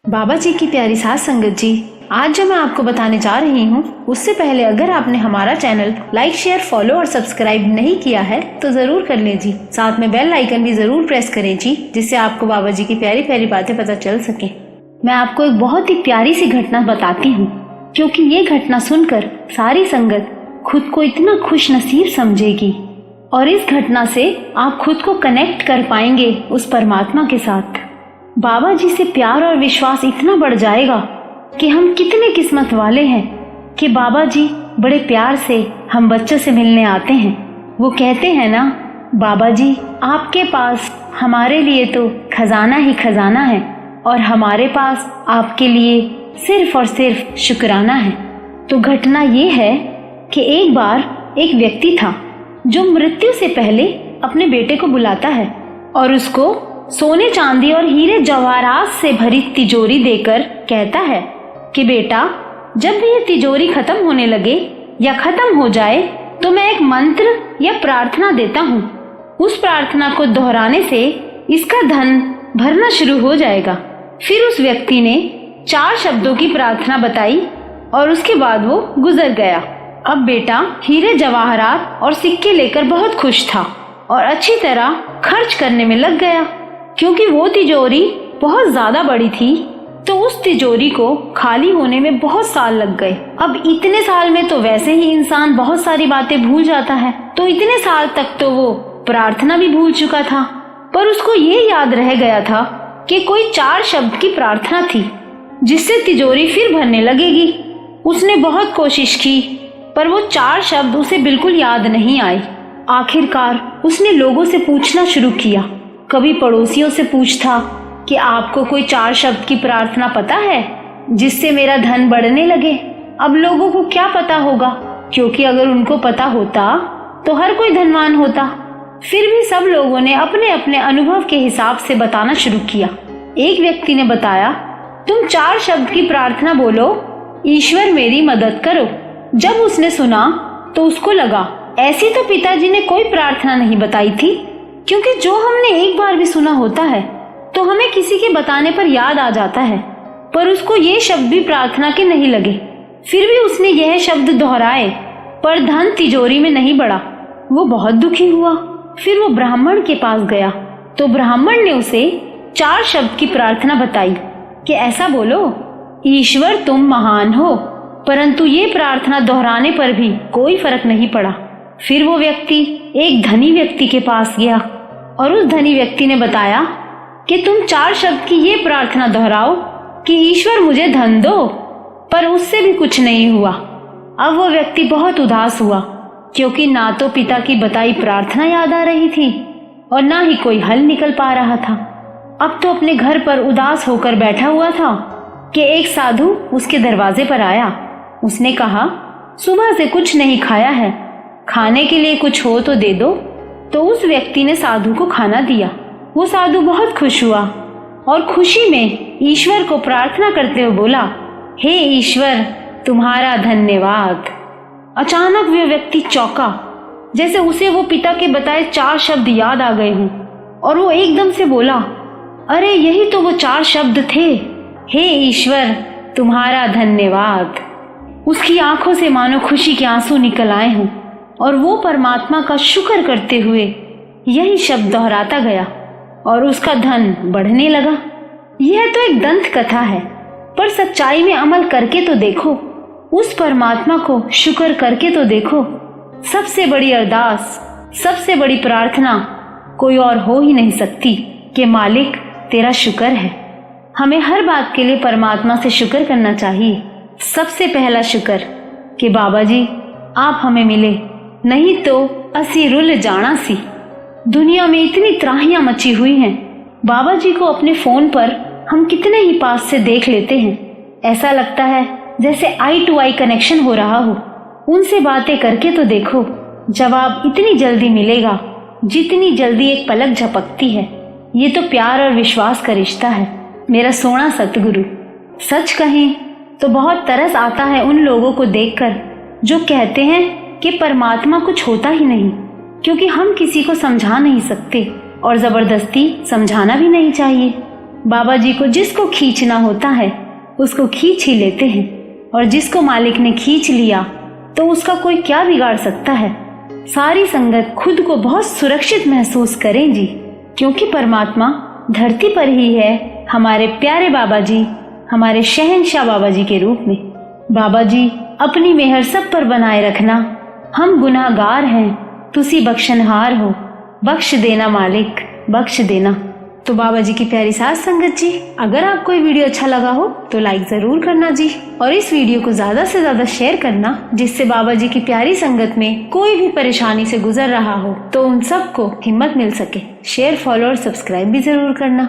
बाबा जी की प्यारी साथ संगत जी, आज जो मैं आपको बताने जा रही हूँ उससे पहले अगर आपने हमारा चैनल लाइक, शेयर, फॉलो और सब्सक्राइब नहीं किया है तो जरूर कर लें जी। साथ में बेल आइकन भी जरूर प्रेस करें जी, जिससे आपको बाबा जी की प्यारी प्यारी बातें पता चल सके। मैं आपको एक बहुत ही प्यारी सी घटना बताती हूँ, क्योंकि ये घटना सुनकर सारी संगत खुद को इतना खुश नसीब समझेगी और इस घटना से आप खुद को कनेक्ट कर पाएंगे उस परमात्मा के साथ। बाबा जी से प्यार और विश्वास इतना बढ़ जाएगा कि हम कितने किस्मत वाले हैं कि बाबा जी बड़े प्यार से हम बच्चों से मिलने आते हैं। वो कहते हैं ना, बाबा जी आपके पास हमारे लिए तो खजाना ही खजाना है और हमारे पास आपके लिए सिर्फ और सिर्फ शुक्राना है। तो घटना ये है कि एक बार एक व्यक्ति था जो मृत्यु से पहले अपने बेटे को बुलाता है और उसको सोने, चांदी और हीरे जवाहरात से भरी तिजोरी देकर कहता है कि बेटा, जब भी ये तिजोरी खत्म होने लगे या खत्म हो जाए तो मैं एक मंत्र या प्रार्थना देता हूँ। उस प्रार्थना को दोहराने से इसका धन भरना शुरू हो जाएगा। फिर उस व्यक्ति ने 4 शब्दों की प्रार्थना बताई और उसके बाद वो गुजर गया। अब बेटा हीरे जवाहरात और सिक्के लेकर बहुत खुश था और अच्छी तरह खर्च करने में लग गया, क्योंकि वो तिजोरी बहुत ज्यादा बड़ी थी। तो उस तिजोरी को खाली होने में बहुत साल लग गए। अब इतने साल में तो वैसे ही इंसान बहुत सारी बातें भूल जाता है, तो इतने साल तक तो वो प्रार्थना भी भूल चुका था। पर उसको ये याद रह गया था कि कोई 4 शब्द की प्रार्थना थी जिससे तिजोरी फिर भरने लगेगी। उसने बहुत कोशिश की पर वो 4 शब्द उसे बिल्कुल याद नहीं आए। आखिरकार उसने लोगों से पूछना शुरू किया। कभी पड़ोसियों से पूछता कि आपको कोई 4 शब्द की प्रार्थना पता है जिससे मेरा धन बढ़ने लगे। अब लोगों को क्या पता होगा, क्योंकि अगर उनको पता होता तो हर कोई धनवान होता। फिर भी सब लोगों ने अपने अपने अनुभव के हिसाब से बताना शुरू किया। एक व्यक्ति ने बताया, तुम 4 शब्द की प्रार्थना बोलो, ईश्वर मेरी मदद करो। जब उसने सुना तो उसको लगा ऐसी तो पिताजी ने कोई प्रार्थना नहीं बताई थी, क्योंकि जो हमने एक बार भी सुना होता है तो हमें किसी के बताने पर याद आ जाता है। पर उसको ये शब्द भी प्रार्थना के नहीं लगे। फिर भी उसने यह शब्द दोहराए पर धन तिजोरी में नहीं बढ़ा। वो बहुत दुखी हुआ। फिर वो ब्राह्मण के पास गया तो ब्राह्मण ने उसे 4 शब्द की प्रार्थना बताई कि ऐसा बोलो, ईश्वर तुम महान हो। परंतु ये प्रार्थना दोहराने पर भी कोई फर्क नहीं पड़ा। फिर वो व्यक्ति एक धनी व्यक्ति के पास गया और उस धनी व्यक्ति ने बताया कि तुम 4 शब्द की ये प्रार्थना दोहराओ कि ईश्वर मुझे धन दो। पर उससे भी कुछ नहीं हुआ। अब वो व्यक्ति बहुत उदास हुआ, क्योंकि ना तो पिता की बताई प्रार्थना याद आ रही थी और ना ही कोई हल निकल पा रहा था। अब तो अपने घर पर उदास होकर बैठा हुआ था कि एक साधु उसके दरवाजे पर आया। उसने कहा, सुबह से कुछ नहीं खाया है, खाने के लिए कुछ हो तो दे दो। तो उस व्यक्ति ने साधु को खाना दिया। वो साधु बहुत खुश हुआ और खुशी में ईश्वर को प्रार्थना करते हुए बोला, हे ईश्वर तुम्हारा धन्यवाद। अचानक वो व्यक्ति चौंका, जैसे उसे वो पिता के बताए 4 शब्द याद आ गए हों, और वो एकदम से बोला, अरे यही तो वो 4 शब्द थे, हे ईश्वर तुम्हारा धन्यवाद। उसकी आंखों से मानो खुशी के आंसू निकल आए हों और वो परमात्मा का शुक्र करते हुए यही शब्द दोहराता गया और उसका धन बढ़ने लगा। यह तो एक दंत कथा है, पर सच्चाई में अमल करके तो देखो, उस परमात्मा को शुक्र करके तो देखो। सबसे बड़ी अरदास, सबसे बड़ी प्रार्थना कोई और हो ही नहीं सकती कि मालिक तेरा शुक्र है। हमें हर बात के लिए परमात्मा से शुक्र करना चाहिए। सबसे पहला शुक्र कि बाबा जी आप हमें मिले, नहीं तो असी रुल जाना सी। दुनिया में इतनी त्राहियां मची हुई हैं, बाबा जी को अपने फोन पर हम कितने ही पास से देख लेते हैं। ऐसा लगता है जैसे आई टू आई कनेक्शन हो रहा हो। उनसे बातें करके तो देखो, जवाब इतनी जल्दी मिलेगा जितनी जल्दी एक पलक झपकती है। ये तो प्यार और विश्वास का रिश्ता है, मेरा सोना सतगुरु। सच कहें तो बहुत तरस आता है उन लोगों को देखकर जो कहते हैं कि परमात्मा कुछ होता ही नहीं, क्योंकि हम किसी को समझा नहीं सकते और जबरदस्ती समझाना भी नहीं चाहिए। बाबा जी को जिसको खींचना होता है उसको खींच ही लेते हैं, और जिसको मालिक ने खींच लिया तो उसका कोई क्या बिगाड़ सकता है। सारी संगत खुद को बहुत सुरक्षित महसूस करें जी, क्योंकि परमात्मा धरती पर ही है हमारे प्यारे बाबा जी, हमारे शहंशाह बाबा जी के रूप में। बाबा जी अपनी मेहर सब पर बनाए रखना। हम गुनाहगार हैं, तुसी बख्शनहार हो, बख्श देना मालिक, बख्श देना। तो बाबा जी की प्यारी साथ संगत जी, अगर आपको ये वीडियो अच्छा लगा हो तो लाइक जरूर करना जी, और इस वीडियो को ज्यादा से ज्यादा शेयर करना, जिससे बाबा जी की प्यारी संगत में कोई भी परेशानी से गुजर रहा हो तो उन सबको हिम्मत मिल सके। शेयर, फॉलो और सब्सक्राइब भी जरूर करना।